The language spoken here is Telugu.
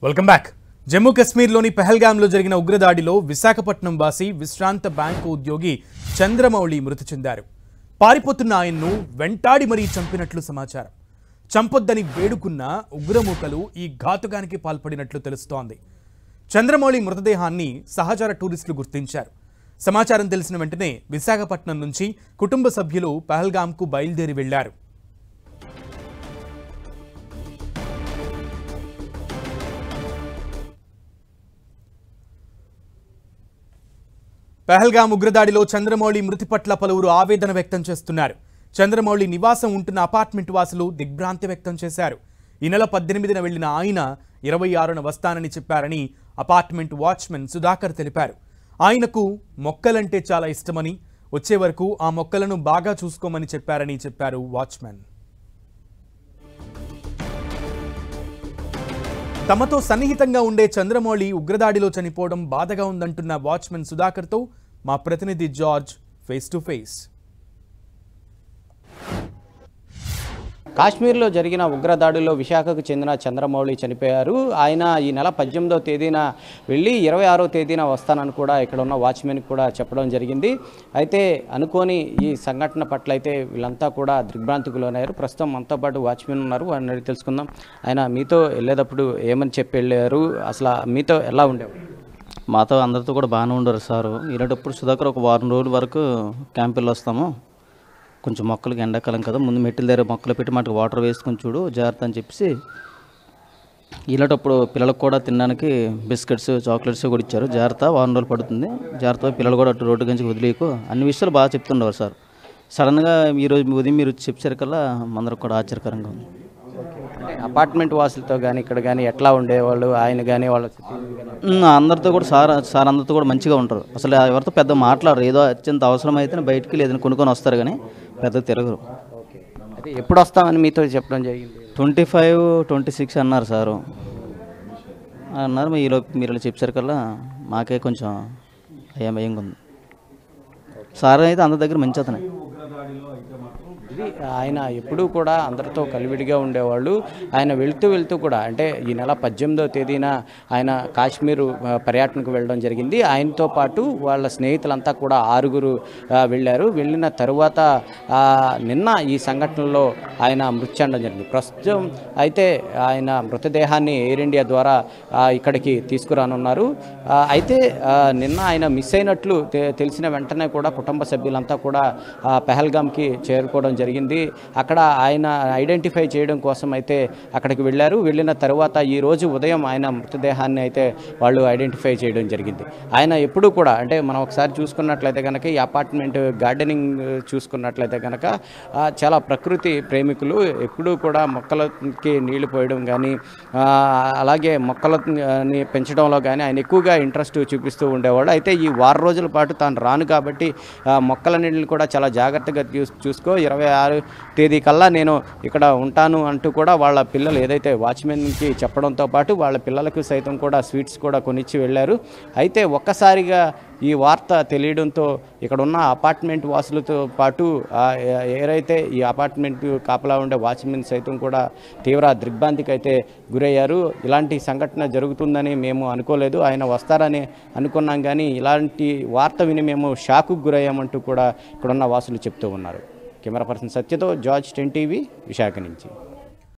Welcome back. జమ్మూ కశ్మీర్లోని పెహల్గాంలో జరిగిన ఉగ్రదాడిలో విశాఖపట్నం వాసి విశ్రాంత బ్యాంకు ఉద్యోగి చంద్రమౌళి మృతి చెందారు. పారిపోతున్న ఆయన్ను వెంటాడి మరీ చంపినట్లు సమాచారం. చంపొద్దని వేడుకున్న ఉగ్రమూకలు ఈ ఘాతుకానికి పాల్పడినట్లు తెలుస్తోంది. చంద్రమౌళి మృతదేహాన్ని సహచర టూరిస్టులు గుర్తించారు. సమాచారం తెలిసిన వెంటనే విశాఖపట్నం నుంచి కుటుంబ సభ్యులు పెహల్గాంకు బయలుదేరి వెళ్లారు. పెహల్గాం ఉగ్రదాడిలో చంద్రమౌళి మృతి పట్ల పలువురు ఆవేదన వ్యక్తం చేస్తున్నారు. చంద్రమౌళి నివాసం ఉంటున్న అపార్ట్మెంట్ వాసులు దిగ్భ్రాంతి వ్యక్తం చేశారు. ఈ నెల 18న వెళ్లిన ఆయన 26న వస్తానని చెప్పారని అపార్ట్మెంట్ వాచ్మెన్ సుధాకర్ తెలిపారు. ఆయనకు మొక్కలంటే చాలా ఇష్టమని, వచ్చే వరకు ఆ మొక్కలను బాగా చూసుకోమని చెప్పారు వాచ్మెన్. తమతో సన్నిహితంగా ఉండే చంద్రమౌళి ఉగ్రదాడిలో చనిపోవడం బాధగా ఉందంటున్న వాచ్మెన్ సుధాకర్తో మా ప్రతినిధి జార్జ్ ఫేస్ టు ఫేస్. కాశ్మీర్లో జరిగిన ఉగ్రదాడిలో విశాఖకు చెందిన చంద్రమౌళి చనిపోయారు. ఆయన ఈ నెల 18వ తేదీన వెళ్ళి 26వ తేదీన వస్తానని కూడా ఇక్కడ ఉన్న వాచ్మెన్కి కూడా చెప్పడం జరిగింది. అయితే అనుకోని ఈ సంఘటన పట్ల అయితే వీళ్ళంతా కూడా దిగ్భ్రాంతికి లోనయ్యారు. ప్రస్తుతం మనతో పాటు వాచ్మెన్ ఉన్నారు, వారిని అడిగి తెలుసుకుందాం. ఆయన మీతో వెళ్ళేటప్పుడు ఏమని చెప్పి వెళ్ళారు, అసలు మీతో ఎలా ఉండేవారు? మాతో అందరితో కూడా బాగానే ఉండరు సారు. వెళ్ళేటప్పుడు సుధాకర్ ఒక వారం రోజుల వరకు క్యాంపుల్లో వస్తాము, కొంచెం మొక్కలకి ఎండాకాలం కదా, ముందు మెట్టిల దగ్గర మొక్కలు పెట్టి మాకు వాటర్ వేసుకొని చూడు జాగ్రత్త అని చెప్పేసి వెళ్ళేటప్పుడు పిల్లలకు కూడా తినడానికి బిస్కెట్స్ చాక్లెట్స్ కూడా ఇచ్చారు. జాగ్రత్త, వారం రోజులు పడుతుంది, జాగ్రత్త, పిల్లలు కూడా అటు రోడ్డు గురించి వదిలేకు, అన్ని విషయాలు బాగా చెప్తుండేవారు సార్. సడన్గా ఈరోజు ఉదయం మీరు చెప్పేసరికల్లా అందరికి కూడా ఆశ్చర్యకరంగా ఉంది. అపార్ట్మెంట్ వాసులతో కానీ ఇక్కడ కానీ ఎట్లా ఉండేవాళ్ళు, ఆయన కానీ వాళ్ళ అందరితో కూడా సార్ అందరితో కూడా మంచిగా ఉంటారు. అసలు ఎవరితో పెద్ద మాట్లాడరు. ఏదో అత్యంత అవసరం అయితే బయటికి లేదని కొనుక్కొని వస్తారు, కానీ పెద్ద తిరగరు. అయితే ఎప్పుడు వస్తామని మీతో చెప్పడం జరిగింది? 25, 26 అన్నారు సారు. అన్నారు. మీరు చెప్పేసరికల్లా మాకే కొంచెం భయంగా ఉంది. సార్ అయితే అందరి దగ్గర మంచి అతనే. ఇది ఆయన ఎప్పుడూ కూడా అందరితో కలివిడిగా ఉండేవాళ్ళు. ఆయన వెళ్తూ కూడా అంటే ఈ నెల 18వ తేదీన ఆయన కాశ్మీరు పర్యటనకు వెళ్ళడం జరిగింది. ఆయనతో పాటు వాళ్ళ స్నేహితులంతా కూడా 6గురు వెళ్ళారు. వెళ్ళిన తరువాత నిన్న ఈ సంఘటనలో ఆయన మృతి చెందడం జరిగింది. ప్రస్తుతం అయితే ఆయన మృతదేహాన్ని ఎయిర్ ఇండియా ద్వారా ఇక్కడికి తీసుకురానున్నారు. అయితే నిన్న ఆయన మిస్ అయినట్లు తెలిసిన వెంటనే కూడా కుటుంబ సభ్యులంతా కూడా పెహల్గాంకి చేరుకోవడం జరిగింది. అక్కడ ఆయన ఐడెంటిఫై చేయడం కోసం అయితే అక్కడికి వెళ్ళారు. వెళ్ళిన తర్వాత ఈరోజు ఉదయం ఆయన మృతదేహాన్ని అయితే వాళ్ళు ఐడెంటిఫై చేయడం జరిగింది. ఆయన ఎప్పుడూ కూడా అంటే మనం ఒకసారి చూసుకున్నట్లయితే కనుక ఈ అపార్ట్మెంట్ గార్డెనింగ్ చూసుకున్నట్లయితే కనుక చాలా ప్రకృతి ప్రేమికులు. ఎప్పుడూ కూడా మొక్కలకి నీళ్లు పోయడం కానీ అలాగే మొక్కలని పెంచడంలో కానీ ఆయన ఎక్కువగా ఇంట్రెస్ట్ చూపిస్తూ ఉండేవాడు. అయితే ఈ వారం రోజుల పాటు తాను రాను కాబట్టి మొక్కల నీళ్ళని కూడా చాలా జాగ్రత్తగా చూసుకో, 26వ తేదీ కల్లా నేను ఇక్కడ ఉంటాను అంటూ కూడా వాళ్ళ పిల్లలు ఏదైతే వాచ్మెన్కి చెప్పడంతో పాటు వాళ్ళ పిల్లలకు సైతం కూడా స్వీట్స్ కూడా కొనిచ్చి వెళ్ళారు. అయితే ఒక్కసారిగా ఈ వార్త తెలియడంతో ఇక్కడ ఉన్న అపార్ట్మెంట్ వాసులతో పాటు ఎవరైతే ఈ అపార్ట్మెంట్ కాపలా ఉండే వాచ్మెన్ సైతం కూడా తీవ్ర దిగ్భ్రాంతికి అయితే గురయ్యారు. ఇలాంటి సంఘటన జరుగుతుందని మేము అనుకోలేదు, ఆయన వస్తారని అనుకున్నాం, కానీ ఇలాంటి వార్త విని మేము షాకుకు గురయ్యామంటూ కూడా ఇక్కడున్న వాసులు చెప్తూ ఉన్నారు. కెమెరా పర్సన్ సత్యతో జార్జ్ 10 టీవీ విశాఖ నుంచి.